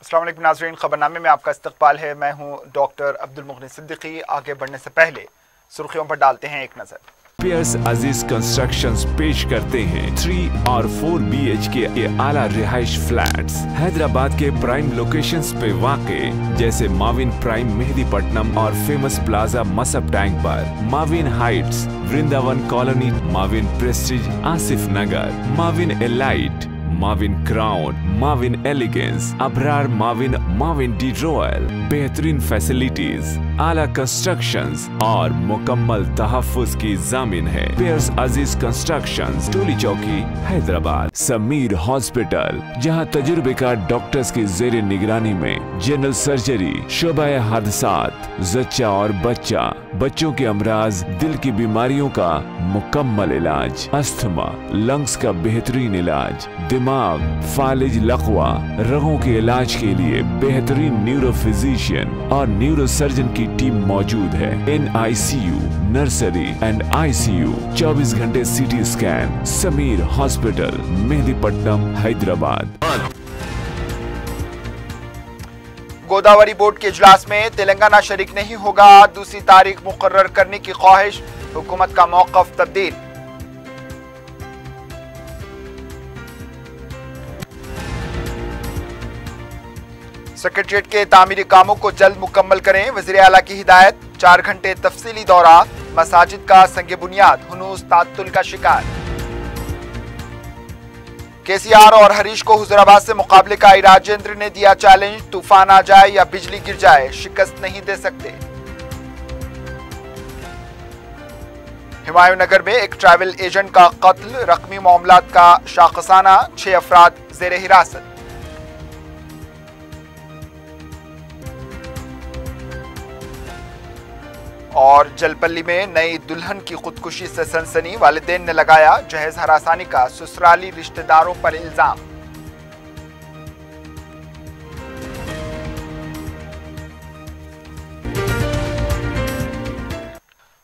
السلام علیکم ناظرین، خبرنامے میں آپ کا استقبال ہے۔ میں ہوں ڈاکٹر عبدالمغنی صدیقی۔ آگے بڑھنے سے پہلے سرخیوں پر ڈالتے ہیں ایک نظر۔ پیئرس عزیز کنسٹرکشنز پیش کرتے ہیں 3 اور 4 BHK کے اعلیٰ رہائش فلیٹس حیدرآباد کے پرائم لوکیشنز پہ واقع، جیسے ماوین پرائم مہدی پٹنم اور فیمس پلازا مصب ٹینک پر، Mavin heights Vrindavan colony, Mavin prestige Asif Nagar, Mavin elite, Mavin crown, Mavin elegance, Abrar Mavin de royal, بہترین فیسلٹیز، اعلیٰ کنسٹرکشنز اور مکمل تحفظ کی ضامن ہے۔ پیئرس عزیز کنسٹرکشنز، ٹولی چوکی، حیدرآباد۔ سمیر ہاسپٹل، جہاں تجربے کار ڈاکٹرز کی زیر نگرانی میں جنرل سرجری، شعبہ حادثات، زچہ اور بچوں کے امراض، دل کی بیماریوں کا مکمل علاج، استھما، لنگز کا بہترین علاج، دماغ، فالج لقوہ، رگوں کے علاج کے لیے بہترین نیورو فزیشین اور نیورو سرجن کی ٹیم موجود ہے۔ NICU، نرسری اینڈ ICU، 24 گھنٹے CT اسکین۔ سمیر ہاسپٹل، مہدی پٹنم، حیدرآباد۔ گوداوری بورڈ کے اجلاس میں تلنگانہ شریک نہیں ہوگا، دوسری تاریخ مقرر کرنے کی خواہش، حکومت کا موقف تبدیل۔ سیکریٹریٹ کے تعمیری کاموں کو جلد مکمل کریں، وزیر اعلیٰ کی ہدایت۔ 4 گھنٹے تفصیلی دورہ، مساجد کا سنگ بنیاد ہنوز تعطل کا شکار۔ KCR اور ہریش کو حضورآباد سے مقابلے کا راجندر نے دیا چیلنج، طوفان آ جائے یا بجلی گر جائے شکست نہیں دے سکتے۔ ہمایوں نگر میں ایک ٹریول ایجنٹ کا قتل، رقمی معاملات کا شاخسانہ، 6 افراد زیر حراست۔ اور جلپلی میں نئی دلہن کی خودکشی سے سنسنی، والدین نے لگایا جہیز ہراسانی کا سسرالی رشتہ داروں پر الزام۔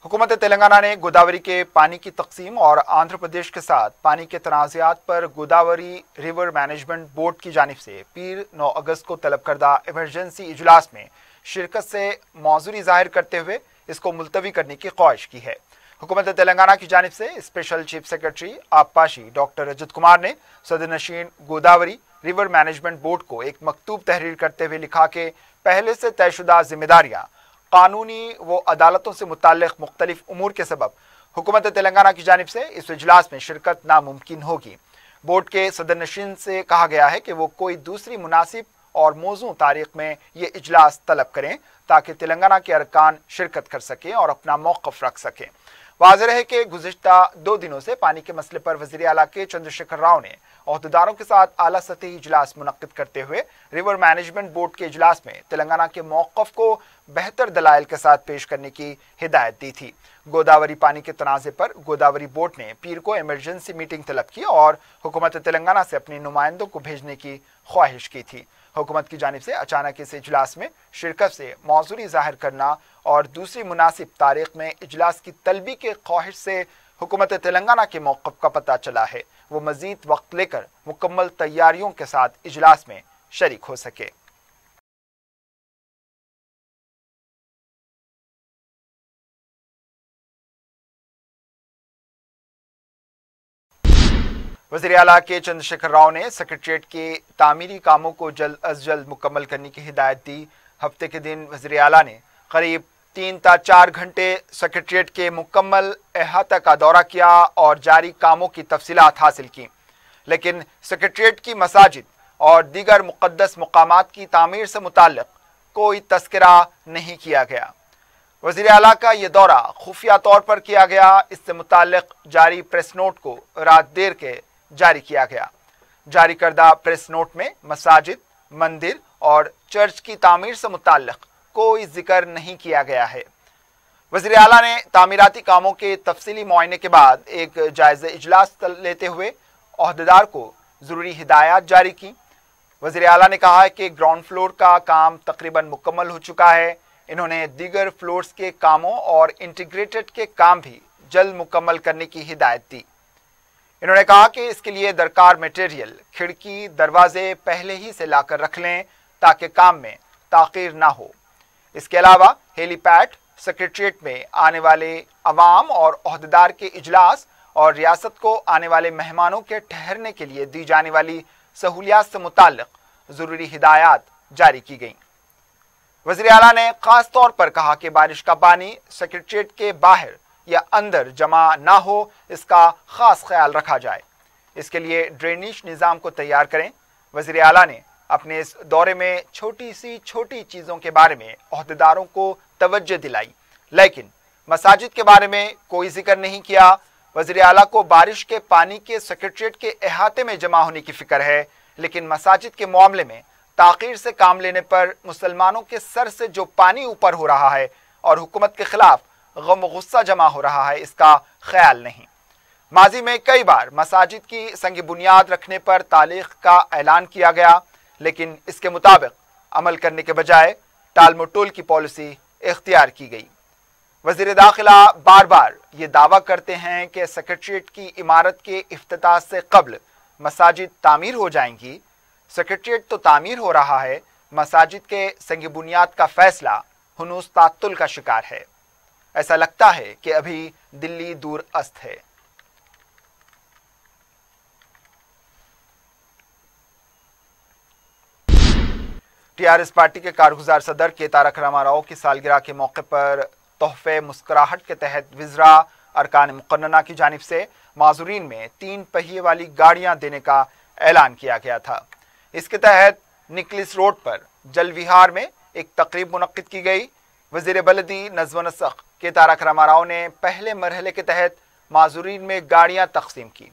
حکومت تلنگانہ نے گوداوری کے پانی کی تقسیم اور آندھرا پردیش کے ساتھ پانی کے تنازعات پر گوداوری ریور مینجمنٹ بورڈ کی جانب سے پیر 9 اگست کو طلب کردہ ایمرجنسی اجلاس میں شرکت سے معذوری ظاہر کرتے ہوئے اس کو ملتوی کرنے کی خواہش کی ہے۔ حکومت تلنگانہ کی جانب سے اسپیشل چیف سیکرٹری آبپاشی ڈاکٹر رجت کمار نے صدر نشین گوداوری ریور مینجمنٹ بورڈ کو ایک مکتوب تحریر کرتے ہوئے لکھا کہ پہلے سے طے شدہ ذمہ داریاں، قانونی و عدالتوں سے متعلق مختلف امور کے سبب حکومت تلنگانہ کی جانب سے اس اجلاس میں شرکت ناممکن ہوگی۔ بورڈ کے صدر نشین سے کہا گیا ہے کہ وہ کوئی دوسری مناسب اور موزوں تاریخ میں یہ اجلاس طلب کریں تاکہ تلنگانہ کے ارکان شرکت کر سکیں اور اپنا موقف رکھ سکیں۔ واضح ہے کہ گزشتہ 2 دنوں سے پانی کے مسئلے پر وزیر اعلیٰ کے چندرشیکھر راؤ نے عہدیداروں کے ساتھ اعلیٰ سطحی اجلاس منعقد کرتے ہوئے ریور مینجمنٹ بورڈ کے اجلاس میں تلنگانہ کے موقف کو بہتر دلائل کے ساتھ پیش کرنے کی ہدایت دی تھی۔ گوداوری پانی کے تنازع پر گوداوری بورڈ نے پیر کو ایمرجنسی میٹنگ طلب کی اور حکومت تلنگانہ سے اپنے نمائندوں کو بھیجنے کی خواہش کی تھی۔ حکومت کی جانب سے اچانک اس اجلاس میں شرکت سے معذوری ظاہر کرنا اور دوسری مناسب تاریخ میں اجلاس کی طلبی کے خواہش سے حکومت تلنگانہ کے موقف کا پتہ چلا ہے، وہ مزید وقت لے کر مکمل تیاریوں کے ساتھ اجلاس میں شریک ہو سکے۔ وزیر اعلیٰ کے چندرشیکھر راؤ نے سیکریٹریٹ کے تعمیری کاموں کو جلد از جلد مکمل کرنے کی ہدایت دی۔ ہفتے کے دن وزیر اعلیٰ نے قریب 3 تا 4 گھنٹے سیکریٹریٹ کے مکمل احاطہ کا دورہ کیا اور جاری کاموں کی تفصیلات حاصل کی، لیکن سیکریٹریٹ کی مساجد اور دیگر مقدس مقامات کی تعمیر سے متعلق کوئی تذکرہ نہیں کیا گیا۔ وزیر اعلیٰ کا یہ دورہ خفیہ طور پر کیا گیا، اس سے متعلق جاری پریس نوٹ کو رات دیر کے جاری کیا گیا۔ جاری کردہ پریس نوٹ میں مساجد، مندر اور چرچ کی تعمیر سے متعلق کوئی ذکر نہیں کیا گیا ہے۔ وزیر اعلیٰ نے تعمیراتی کاموں کے تفصیلی معائنے کے بعد ایک جائزہ اجلاس لیتے ہوئے عہدیدار کو ضروری ہدایات جاری کی۔ وزیر اعلیٰ نے کہا کہ گراؤنڈ فلور کا کام تقریباً مکمل ہو چکا ہے۔ انہوں نے دیگر فلورز کے کاموں اور انٹیگریٹڈ کے کام بھی جلد مکمل کرنے کی ہدایت دی۔ انہوں نے کہا کہ اس کے لیے درکار میٹیریل، کھڑکی، دروازے پہلے ہی سے لا کر رکھ لیں ताकि काम में ताख़ीर ना हो। इसके अलावा हेलीपैड, सेक्रेटरिएट में आने वाले अवाम और ओहदेदार के इजलास और रियासत को आने वाले मेहमानों के ठहरने के लिए दी जाने वाली सहूलियात से मुताल्लिक़ ज़रूरी हिदायत जारी की गई। वज़ीर आला ने ख़ास तौर पर कहा कि बारिश का पानी सेक्रेटरिएट के बाहर या अंदर जमा ना हो, इसका ख़ास ख्याल रखा जाए। इसके लिए ड्रेनेज निज़ाम को तैयार करें। वज़ीर आला ने अपने इस दौरे में छोटी सी छोटी चीज़ों के बारे में ओहदेदारों को तवज्जो दिलाई, लेकिन मसाजिद के बारे में कोई जिक्र नहीं किया। वज़ीर आला को बारिश के पानी के सेक्रेटरिएट के अहाते में जमा होने की फिक्र है, लेकिन मसाजिद के मामले में ताख़ीर से काम लेने पर मुसलमानों के सर से जो पानी ऊपर हो रहा है और हुकूमत के खिलाफ गम गुस्सा जमा हो रहा है, इसका ख्याल नहीं। माजी में कई बार मसाजिद की संग बुनियाद रखने पर तालीक़ का ऐलान किया गया, लेकिन इसके मुताबिक अमल करने के बजाय टाल मटोल की पॉलिसी इख्तियार की गई। वज़ीर दाखिला बार बार ये दावा करते हैं कि सेक्रेटरिएट की इमारत के इफ्तिताह से कब्ल मसाजिद तामीर हो जाएंगी। सेक्रेटरिएट तो तामीर हो रहा है, मसाजिद के संग बुनियाद का फैसला हुनूस तात्तुल का शिकार है। ऐसा लगता है कि अभी दिल्ली दूर अस्त है। टीआरएस पार्टी के कारगुजार सदर के तारक रामाराव की सालगिरह के मौके पर तोहफे मुस्कुराहट के तहत विज़रा अरकान मुक़न्नना की जानिब से माज़ूरीन में 3 पहिए वाली गाड़ियां देने का ऐलान किया गया था। इसके तहत निकलिस रोड पर जल विहार में एक तकरीब मुनक्किद की गई। वज़ीर बलदी नज़्म व नस्क़ के तारक रामाराव ने पहले मरहले के तहत माज़ूरीन में गाड़ियां तक़सीम की।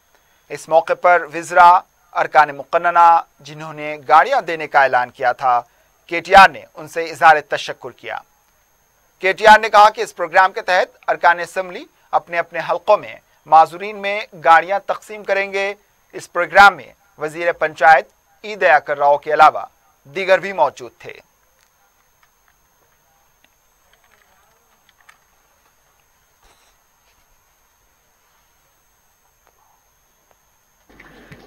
इस मौके पर विज़रा अरकान मुक़न्नना जिन्होंने गाड़ियां देने का ऐलान किया था, केटीआर ने उनसे इज़हार तशक्कुर किया। केटीआर ने कहा कि इस प्रोग्राम के तहत अरकान असम्बली अपने अपने हल्कों में माज़ूरीन में गाड़ियां तक़सीम करेंगे। इस प्रोग्राम में वज़ीर पंचायत ई दयाकर राव के अलावा दीगर भी मौजूद थे।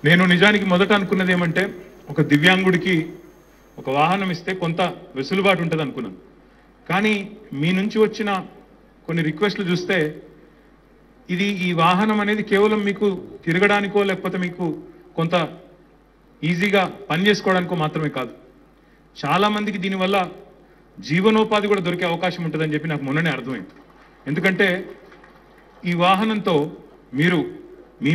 నేను నిజానికి మొదట అనుకున్నది ఏమంటే ఒక దివ్యాంగుడికి ఒక వాహనం ఇస్తే కొంత వెసులుబాటు ఉంటుంది అనుకున్నాను. కానీ మీ నుంచి వచ్చిన కొన్ని రిక్వెస్ట్లు చూస్తే ఇది ఈ వాహనం అనేది కేవలం మీకు తిరగడానికో లేకపోతే మీకు కొంత ఈజీగా పని చేసుకోవడానికో మాత్రమే కాదు, చాలా మందికి దీనివల్ల జీవనోపాధి కూడా దొరికే అవకాశం ఉంటుందని చెప్పి నాకు మొన్ననే అర్థమైంది. ఎందుకంటే ఈ వాహనంతో మీరు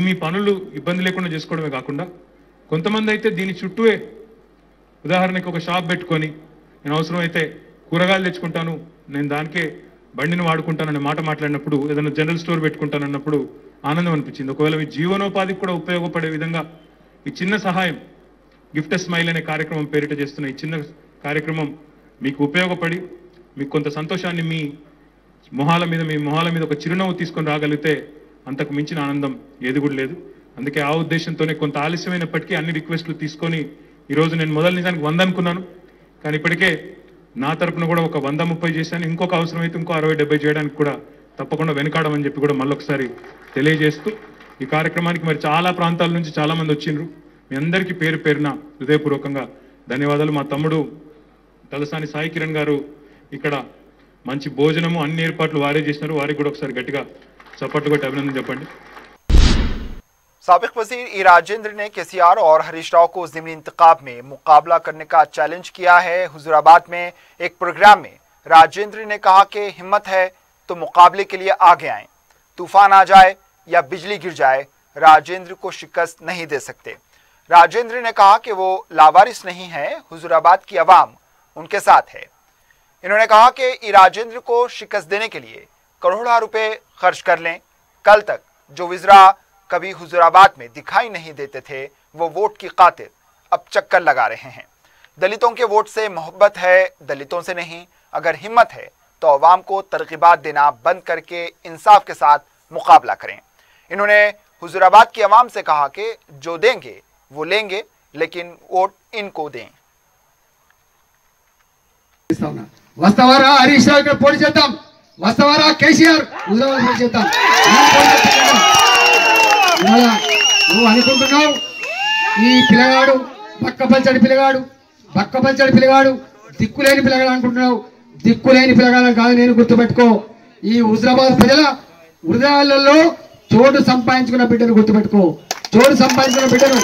మీ పనులు ఇబ్బంది లేకుండా చేసుకోవడమే కాకుండా కొంతమంది అయితే దీని చుట్టూే ఉదాహరణకి ఒక షాప్ పెట్టుకొని నేను అవసరమైతే కూరగాయలు తెచ్చుకుంటాను, నేను దానికే బండిని వాడుకుంటాననే మాట మాట్లాడినప్పుడు, ఏదైనా జనరల్ స్టోర్ పెట్టుకుంటానన్నప్పుడు ఆనందం అనిపించింది. ఒకవేళ మీ జీవనోపాధికి కూడా ఉపయోగపడే విధంగా ఈ చిన్న సహాయం గిఫ్ట్ స్మైల్ అనే కార్యక్రమం పేరిట చేస్తున్న ఈ చిన్న కార్యక్రమం మీకు ఉపయోగపడి మీకు కొంత సంతోషాన్ని మీ మొహాల మీద ఒక చిరునవ్వు తీసుకొని రాగలిగితే అంతకు మించిన ఆనందం ఏది కూడా లేదు. అందుకే ఆ ఉద్దేశంతోనే కొంత ఆలస్యమైనప్పటికీ అన్ని రిక్వెస్ట్లు తీసుకొని ఈరోజు నేను మొదలు నిజానికి 100 అనుకున్నాను, కానీ ఇప్పటికే నా తరపున కూడా ఒక 130 చేశాను. ఇంకొక అవసరమైతే ఇంకో 60-70 చేయడానికి కూడా తప్పకుండా వెనకాడమని చెప్పి కూడా మళ్ళొకసారి తెలియజేస్తూ ఈ కార్యక్రమానికి మరి చాలా ప్రాంతాల నుంచి చాలా మంది వచ్చిండ్రు. మీ అందరికీ పేరు పేరున హృదయపూర్వకంగా ధన్యవాదాలు. మా తమ్ముడు తలసాని సాయి కిరణ్ గారు ఇక్కడ మంచి భోజనము అన్ని ఏర్పాట్లు వారే చేసినారు, వారికి కూడా ఒకసారి గట్టిగా చప్పట్లు కొట్టి అభినందన చెప్పండి. साबिक वजीर ई राजेंद्र ने केसीआर और हरीश राव को ज़िमनी इंतखाब में मुकाबला करने का चैलेंज किया है। हुजूराबाद में एक प्रोग्राम में राजेंद्र ने कहा कि हिम्मत है तो मुकाबले के लिए आगे आएं, तूफान आ जाए या बिजली गिर जाए, राजेंद्र को शिकस्त नहीं दे सकते। राजेंद्र ने कहा कि वो लावारिस नहीं है, हुजूराबाद की आवाम उनके साथ है। इन्होंने कहा कि ई राजेंद्र को शिकस्त देने के लिए करोड़ों रुपए खर्च कर लें। कल तक जो विज़रा कभी हुजूराबाद में दिखाई नहीं देते थे, वो वोट की खातिर अब चक्कर लगा रहे हैं। दलितों के वोट से मोहब्बत है, दलितों से नहीं। अगर हिम्मत है तो अवाम को तरगीबात देना बंद करके इंसाफ के साथ मुकाबला करें। इन्होंने हुजूराबाद की आवाम से कहा कि जो देंगे वो लेंगे, लेकिन वोट इनको दें। వస్తావారా హరీష్ రావు ఇక్కడ పోటీ చేద్దాం, వస్తావారా కేసీఆర్ హుజూరాబాద్ పోటీ చేద్దాం. నువ్వు అనుకుంటున్నావు ఈ పిల్లగాడు పక్కపల్చడి పిల్లగాడు పక్కపంచడి పిల్లగాడు దిక్కులేని పిల్లగాడు అనుకుంటున్నావు. దిక్కులేని పిల్లగాడు కాదు, నేను గుర్తుపెట్టుకో. ఈ హుజరాబాద్ ప్రజల హృదయాలలో చోటు సంపాదించుకున్న బిడ్డను గుర్తుపెట్టుకో. చోటు సంపాదించుకున్న బిడ్డను.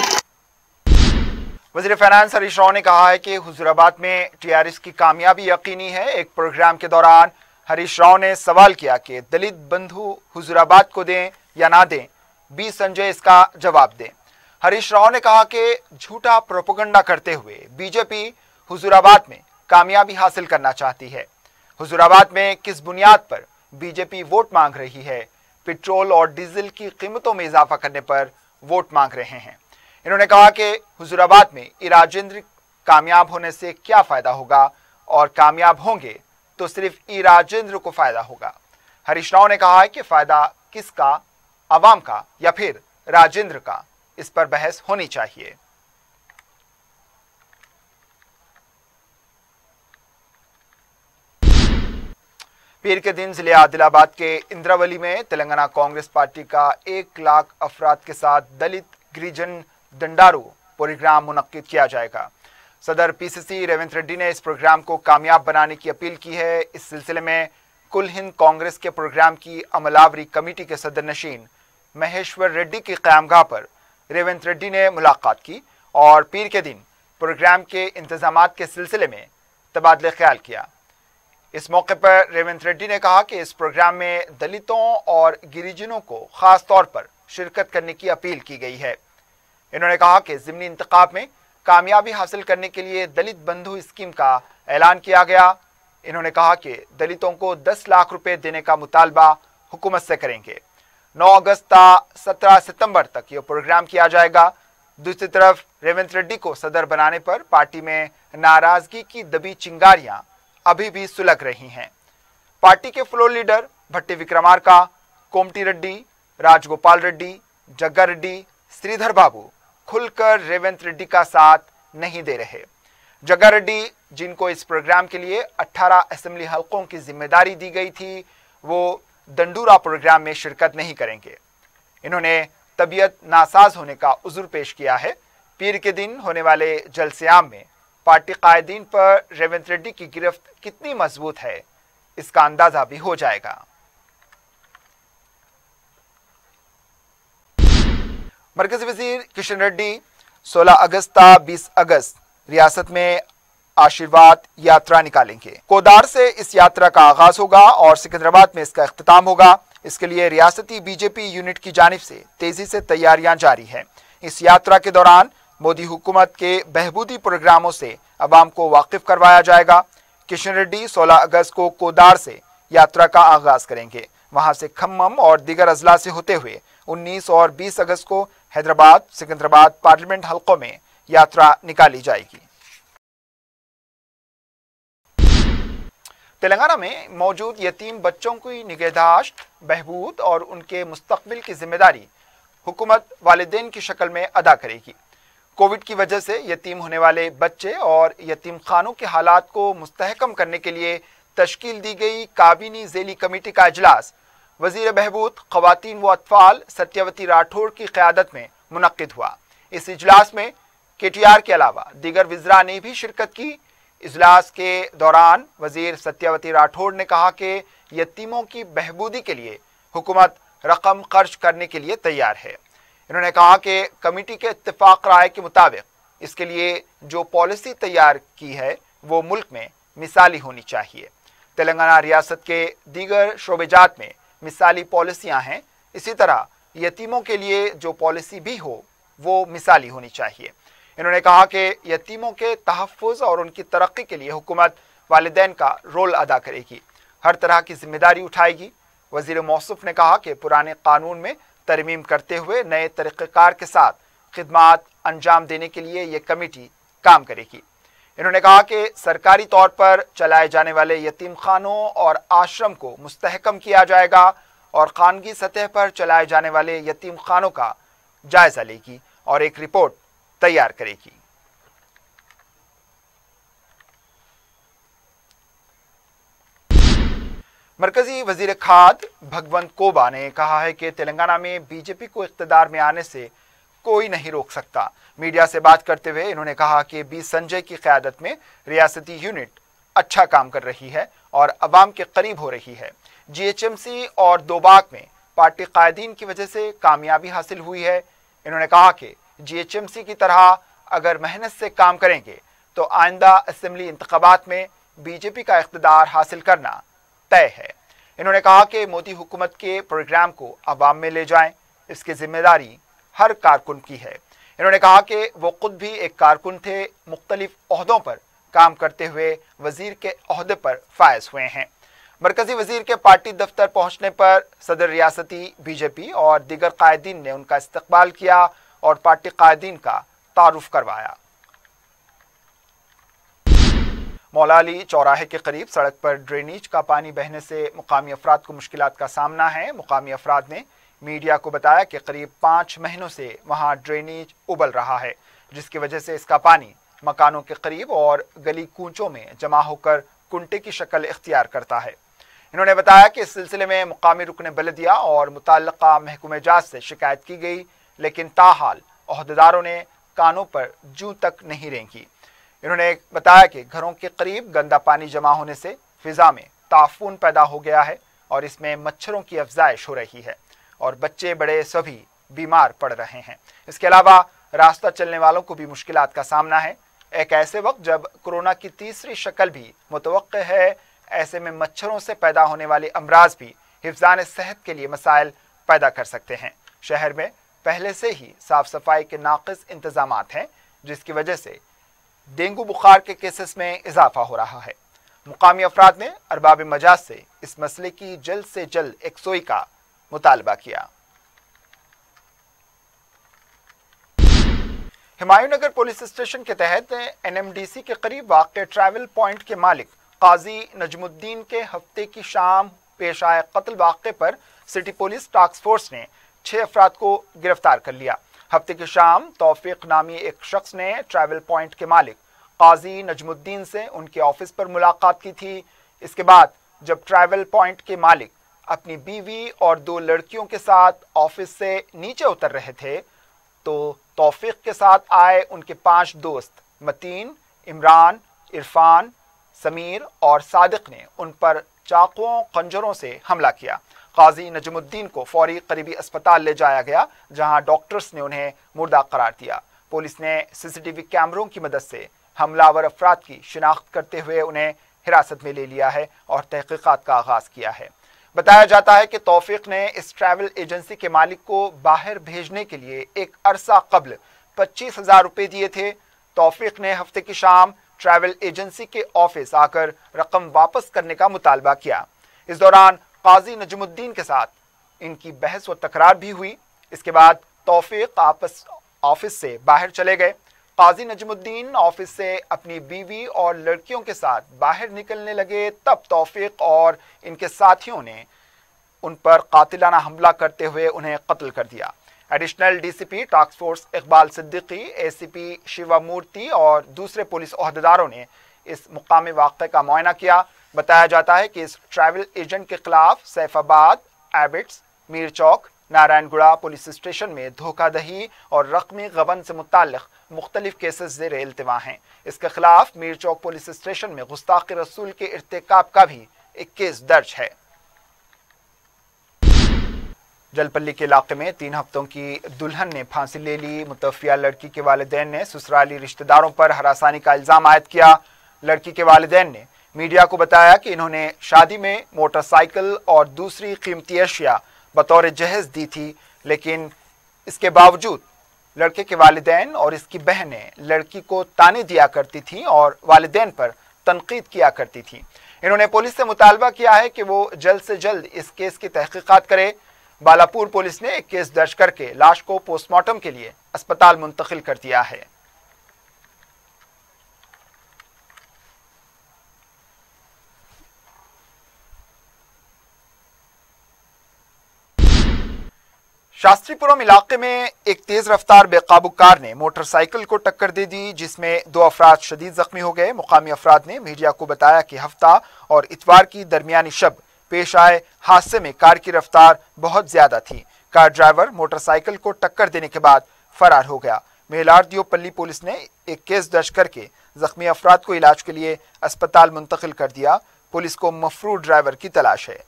वज़ीर फाइनेंस हरीश राव ने कहा है कि हुजूराबाद में टीआरएस की कामयाबी यकीनी है। एक प्रोग्राम के दौरान हरीश राव ने सवाल किया कि दलित बंधु हुजूराबाद को दें या ना दें, बी संजय इसका जवाब दें। हरीश राव ने कहा कि झूठा प्रोपेगेंडा करते हुए बीजेपी हुजूराबाद में कामयाबी हासिल करना चाहती है। हुजूराबाद में किस बुनियाद पर बीजेपी वोट मांग रही है? पेट्रोल और डीजल की कीमतों में इजाफा करने पर वोट मांग रहे हैं। इन्होंने कहा कि हुजूराबाद में ई राजेंद्र कामयाब होने से क्या फायदा होगा, और कामयाब होंगे तो सिर्फ ई राजेंद्र को फायदा होगा। हरीश राव ने कहा है कि फायदा किसका, आवाम का या फिर राजेंद्र का, इस पर बहस होनी चाहिए। पीर के दिन जिले आदिलाबाद के इंद्रावली में तेलंगाना कांग्रेस पार्टी का 1 लाख अफराद के साथ दलित गिरिजन दंडारू प्रोग्राम मुनक्किद किया जाएगा। सदर पीसीसी रेवंत रेड्डी ने इस प्रोग्राम को कामयाब बनाने की अपील की है। इस सिलसिले में कुल हिंद कांग्रेस के प्रोग्राम की अमलावरी कमेटी के सदर नशीन महेश्वर रेड्डी की क़यामगाह पर रेवंत रेड्डी ने मुलाकात की और पीर के दिन प्रोग्राम के इंतजामात के सिलसिले में तबादले ख्याल किया। इस मौके पर रेवंत रेड्डी ने कहा कि इस प्रोग्राम में दलितों और गिरिजनों को खास तौर पर शिरकत करने की अपील की गई है। इन्होंने कहा कि ज़िमनी इंतखाब में कामयाबी हासिल करने के लिए दलित बंधु स्कीम का ऐलान किया गया। इन्होंने कहा कि दलितों को 10 लाख रुपए देने का मुतालबा हुकूमत से करेंगे। 9 अगस्त ता 17 सितंबर तक ये प्रोग्राम किया जाएगा। दूसरी तरफ रेवंत रेड्डी को सदर बनाने पर पार्टी में नाराजगी की दबी चिंगारियां अभी भी सुलग रही हैं। पार्टी के फ्लोर लीडर भट्टी विक्रमार्का, कोमटी रेड्डी, राजगोपाल रेड्डी, जग्गा रेड्डी, श्रीधर बाबू खुलकर रेवंत रेड्डी का साथ नहीं दे रहे। जग्गा रेड्डी, जिनको इस प्रोग्राम के लिए 18 असेंबली हलकों की जिम्मेदारी दी गई थी, वो दंडूरा प्रोग्राम में शिरकत नहीं करेंगे। इन्होंने तबीयत नासाज होने का उज़्र पेश किया है। पीर के दिन होने वाले जलसेआम में पार्टी कायदीन पर रेवंत रेड्डी की गिरफ्त कितनी मजबूत है, इसका अंदाजा भी हो जाएगा। मरकजी वजीर किशन रेड्डी 16 अगस्त ता 20 अगस्त रियासत में आशीर्वाद यात्रा निकालेंगे। कोदार से इस यात्रा का आगाज होगा और सिकंदराबाद में इसका इख्तिताम होगा। इसके लिए रियासती बीजेपी यूनिट की जानिब से तेजी से तैयारियां जारी हैं। इस यात्रा के दौरान मोदी हुकूमत के बहबूदी प्रोग्रामों से अवाम को वाकिफ करवाया जाएगा। किशन रेड्डी 16 अगस्त को कोदार से यात्रा का आगाज करेंगे। वहां से खम्मम और दीगर अजला से होते हुए 19 और 20 अगस्त को हैदराबाद, सिकंदराबाद पार्लियामेंट हलकों में यात्रा निकाली जाएगी। तेलंगाना में मौजूद यतीम बच्चों की निगहदाश्त, बहबूद और उनके मुस्तकबिल की जिम्मेदारी हुकूमत वालिदैन की शक्ल में अदा करेगी। कोविड की वजह से यतीम होने वाले बच्चे और यतीम खानों के हालात को मुस्तहकम करने के लिए तश्कील दी गई काबीनी ज़ेली कमेटी का इजलास वजीर बहबूद, ख़वातीन व अतफाल सत्यवती राठौड़ की क़यादत में मुनक्किद हुआ। इस इजलास में KTR के अलावा दीगर वज़रा ने भी शिरकत की। इजलास के दौरान वजीर सत्यवती राठौड़ ने कहा कि यतीमों की बहबूदी के लिए हुकूमत रकम खर्च करने के लिए तैयार है। इन्होंने कहा कि कमेटी के इत्तेफाक राय के मुताबिक इसके लिए जो पॉलिसी तैयार की है वो मुल्क में मिसाली होनी चाहिए। तेलंगाना रियासत के दीगर शोबेजात में मिसाली पॉलिसियां हैं। इसी तरह यतीमों के लिए जो पॉलिसी भी हो वो मिसाली होनी चाहिए। इन्होंने कहा कि यतीमों के तहफ़्फ़ुज़ और उनकी तरक्की के लिए हुकूमत वालिदैन का रोल अदा करेगी, हर तरह की जिम्मेदारी उठाएगी। वज़ीर मौसूफ ने कहा कि पुराने कानून में तरमीम करते हुए नए तरीक़ेकार के साथ खिदमात अंजाम देने के लिए ये कमेटी काम करेगी। इन्होंने कहा कि सरकारी तौर पर चलाए जाने वाले यतीम खानों और आश्रम को मुस्तहकम किया जाएगा और खानगी सतह पर चलाए जाने वाले यतीम खानों का जायजा लेगी और एक रिपोर्ट तैयार करेगी। मरकजी वजीर खाद भगवंत कोबा ने कहा है कि तेलंगाना में बीजेपी को इख्तिदार में आने से कोई नहीं रोक सकता। मीडिया से बात करते हुए इन्होंने कहा कि बी संजय की क़यादत में रियासती यूनिट अच्छा काम कर रही है और अवाम के करीब हो रही है। GHMC और दोबाग में पार्टी कायदीन की वजह से कामयाबी हासिल हुई है। इन्होंने कहा कि GHMC की तरह अगर मेहनत से काम करेंगे तो आइंदा असेंबली इंतखाबात में बीजेपी का इख्तिदार हासिल करना तय है। इन्होंने कहा कि मोदी हुकूमत के प्रोग्राम को अवाम में ले जाएं, इसकी जिम्मेदारी हर कारकुन की है। इन्होंने कहा कि वो खुद भी एक कारकुन थे, मुख्तलिफ ओहदों पर काम करते हुए वजीर के ओहदे पर फायज हुए हैं। मरकजी वजीर के पार्टी दफ्तर पहुंचने पर सदर रियासती बीजेपी और दीगर कायदीन ने उनका इस्तकबाल किया और पार्टी कायदीन का तारुफ करवाया। मौला अली चौराहे के करीब सड़क पर ड्रेनेज का पानी बहने से मुकामी अफराद को मुश्किलात का सामना है। मुकामी अफराद ने मीडिया को बताया कि करीब 5 महीनों से वहां ड्रेनेज उबल रहा है, जिसकी वजह से इसका पानी मकानों के करीब और गली कूचों में जमा होकर कुंटे की शक्ल इख्तियार करता है। इन्होंने बताया कि इस सिलसिले में मुकामी रुकने बलदिया और मुताल्लिका महकमे जात से शिकायत की गई, लेकिन ताहाल ओहदेदारों ने कानों पर जूं तक नहीं रेंगी। इन्होंने बताया कि घरों के करीब गंदा पानी जमा होने से फिजा में ताफून पैदा हो गया है और इसमें मच्छरों की अफजाइश हो रही है और बच्चे बड़े सभी बीमार पड़ रहे हैं। इसके अलावा रास्ता चलने वालों को भी मुश्किलात का सामना है। एक ऐसे वक्त जब कोरोना की तीसरी शक्ल भी मुतवक्के है, ऐसे में मच्छरों से पैदा होने वाले अमराज भी हिफ्ज़ान सेहत के लिए मसाइल पैदा कर सकते हैं। शहर में पहले से ही साफ सफाई के नाक़िस इंतजामात हैं, जिसकी वजह से डेंगू बुखार के केसेस में इजाफा हो रहा है। मुकामी अफराद ने अरबाब मजाज से इस मसले की जल्द से जल्द एकसोई का मुतालबा किया। हुमायूंनगर पुलिस स्टेशन के तहत NMDC के करीब वाक़े ट्रैवल पॉइंट के मालिक काजी नजमुद्दीन के हफ्ते की शाम पेश आए कत्ल वाक़े पर सिटी पुलिस टास्क फोर्स ने 6 अफराद को गिरफ्तार कर लिया। हफ्ते की शाम तौफीक नामी एक शख्स ने ट्रैवल पॉइंट के मालिक काजी नजमुद्दीन से उनके ऑफिस पर मुलाकात की थी। इसके बाद जब ट्रैवल पॉइंट के मालिक अपनी बीवी और 2 लड़कियों के साथ ऑफिस से नीचे उतर रहे थे तो तौफीक के साथ आए उनके 5 दोस्त मतीन, इमरान, इरफान, समीर और सादिक ने उन पर चाकुओं खंजरों से हमला किया। काजी नजमुद्दीन को फौरी करीबी अस्पताल ले जाया गया, जहां डॉक्टर्स ने उन्हें मुर्दा करार दिया। पुलिस ने CCTV कैमरों की मदद से हमलावर अफराद की शिनाख्त करते हुए उन्हें हिरासत में ले लिया है और तहकीकात का आगाज किया है। बताया जाता है कि तौफीक ने इस ट्रैवल एजेंसी के मालिक को बाहर भेजने के लिए एक अरसा कबल 25,000 रुपए दिए थे। तौफीक ने हफ्ते की शाम ट्रैवल एजेंसी के ऑफिस आकर रकम वापस करने का मुतालबा किया। इस दौरान काजी नजमुद्दीन के साथ इनकी बहस व तकरार भी हुई। इसके बाद तौफीक ऑफिस से बाहर चले गए। काजी नजमुद्दीन ऑफिस से अपनी बीवी और लड़कियों के साथ बाहर निकलने लगे, तब तौफीक और इनके साथियों ने उन पर कातिलाना हमला करते हुए उन्हें कत्ल कर दिया। Additional DCP task force Iqbal Siddiqui, ACP Shiva Murthy और दूसरे पुलिस ओहदेदारों ने इस मुकामी वाक़े का मुआयना किया। बताया जाता है कि इस ट्रैवल एजेंट के खिलाफ सैफाबाद, एबिट्स, मीर चौक, नारायणगुड़ा पुलिस स्टेशन में धोखाधही और रकमी गबन से मुताल्लिक मुख्तलिफ केसेस ज़ेर इल्तिवा हैं। इसके खिलाफ मीर चौक पुलिस स्टेशन में गुस्ताखी रसूल के इर्तिकाब का भी एक केस दर्ज है। जलपल्ली के इलाके में 3 हफ्तों की दुल्हन ने फांसी ले ली। मुतवफ़िया लड़की के वालिदैन ने ससुराली रिश्तेदारों पर हरासानी का इल्ज़ाम आयद किया। लड़की के वालिदैन ने मीडिया को बताया कि इन्होंने शादी में मोटरसाइकिल और दूसरी कीमती अशिया बतौर जहेज दी थी, लेकिन इसके बावजूद लड़के के वालिदैन और इसकी बहनें लड़की को ताने दिया करती थीं और वालिदैन पर तनकीद किया करती थीं। इन्होंने पुलिस से मुतालबा किया है कि वो जल्द से जल्द इस केस की तहकीकात करे। बालापुर पुलिस ने एक केस दर्ज करके लाश को पोस्टमार्टम के लिए अस्पताल मुंतकिल कर दिया है। शास्त्रीपुरम इलाके में एक तेज रफ्तार बेकाबू कार ने मोटरसाइकिल को टक्कर दे दी, जिसमें 2 अफराद शदीद जख्मी हो गए। मुकामी अफराद ने मीडिया को बताया कि हफ्ता और इतवार की दरमियानी शब पेश आए हादसे में कार की रफ्तार बहुत ज्यादा थी। कार ड्राइवर मोटरसाइकिल को टक्कर देने के बाद फरार हो गया। मेलार्दियोपल्ली पुलिस ने एक केस दर्ज करके जख्मी अफराद को इलाज के लिए अस्पताल मुंतकिल कर दिया। पुलिस को मफरूर ड्राइवर की तलाश है।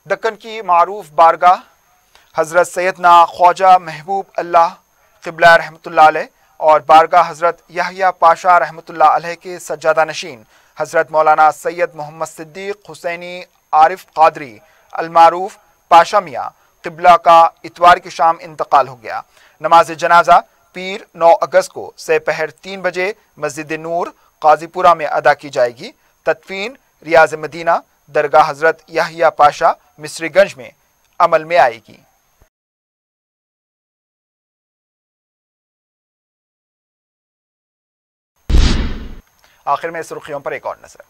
दक्कन की मारूफ बारगाह हजरत सैयदना ख्वाजा महबूब अल्लाह क़िबला रहमतुल्लाह अलैह और बारगाह हजरत याहिया पाशा रहमतुल्लाह अलैह के सज्जादा नशीन हजरत मौलाना सैयद मोहम्मद सिद्दीक हुसैनी आरिफ कादरी अलमारूफ पाशा मियाँ क़िबला का इतवार की शाम इंतकाल हो गया। नमाज जनाजा पीर 9 अगस्त को सेपहर 3 बजे मस्जिद नूर काजीपुरा में अदा की जाएगी। तदफीन रियाज मदीना दरगाह हजरत याहिया पाशा मिस्रीगंज में अमल में आएगी। आखिर में सुर्खियों पर एक और नजर।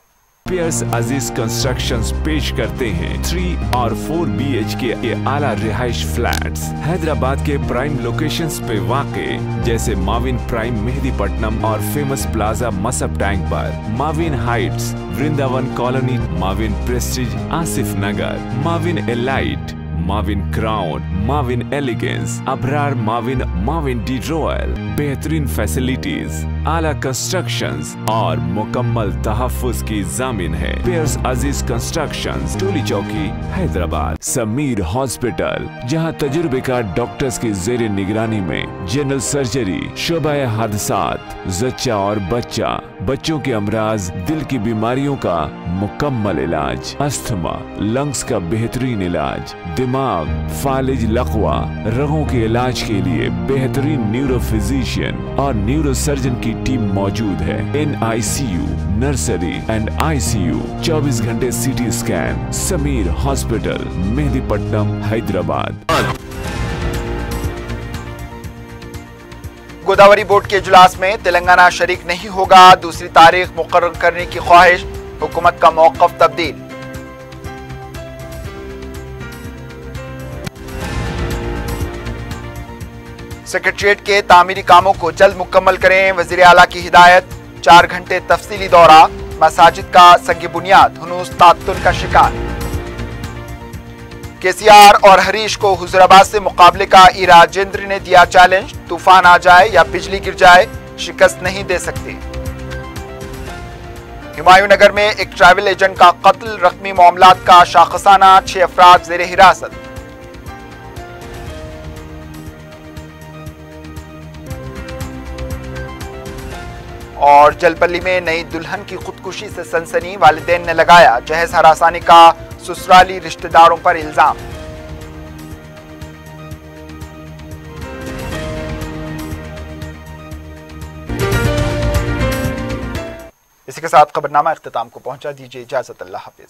पियर्स अजीज कंस्ट्रक्शंस पेश करते हैं 3 और 4 BHK के आला रिहाइश फ्लैट्स हैदराबाद के प्राइम लोकेशंस पे वाक़े जैसे माविन प्राइम मेहदीपट्टनम और फेमस प्लाजा मसब टैंक पर, Mavin heights Vrindavan colony, Mavin prestige Asif Nagar, Mavin elite, Mavin crown, Mavin elegance, Abrar Mavin, Mavin de royal, बेहतरीन फैसिलिटीज, आला कंस्ट्रक्शंस और मुकम्मल तहफ्फुज की जामिन है। पियर्स अजीज कंस्ट्रक्शंस, टोली चौकी, हैदराबाद। समीर हॉस्पिटल, जहां तजुर्बेकार डॉक्टर्स की जेर निगरानी में जनरल सर्जरी, शोबाए हादसात, जच्चा और बच्चा, बच्चों के अमराज, दिल की बीमारियों का मुकम्मल इलाज, अस्थमा, लंग्स का बेहतरीन इलाज, दिमाग, फालिज, लकवा, रगों के इलाज के लिए बेहतरीन न्यूरो फिजिशियन और न्यूरो सर्जन की टीम मौजूद है। NICU, नर्सरी एंड ICU, 24 घंटे CT scan. Sameer hospital, Mehdipatnam, Hyderabad. Godavari board के इजलास में तेलंगाना शरीक नहीं होगा, दूसरी तारीख मुकर्रर करने की ख्वाहिश, हुकूमत का मौक़िफ़ तब्दील। सेक्रेटेरिएट के तामीरी कामों को जल्द मुकम्मल करें, वज़ीर आला की हिदायत। 4 घंटे तफसीली दौरा, मसाजिद का संग बुनियाद हुनूस तातुल का शिकार। KCR और हरीश को हुजूराबाद से मुकाबले का ई राजेंद्र ने दिया चैलेंज, तूफान आ जाए या बिजली गिर जाए शिकस्त नहीं दे सकते। हुमायूं नगर में एक ट्रैवल एजेंट का कत्ल, रकमी मामलात का शाखसाना, 6 अफराद ज़ेरे हिरासत। और जलपल्ली में नई दुल्हन की खुदकुशी से सनसनी, वालिदैन ने लगाया जहेज हरासानी का ससुराली रिश्तेदारों पर इल्जाम। इसी के साथ खबरनामा इख्तिताम को पहुंचा, दीजिए इजाजत, अल्लाह हाफिज।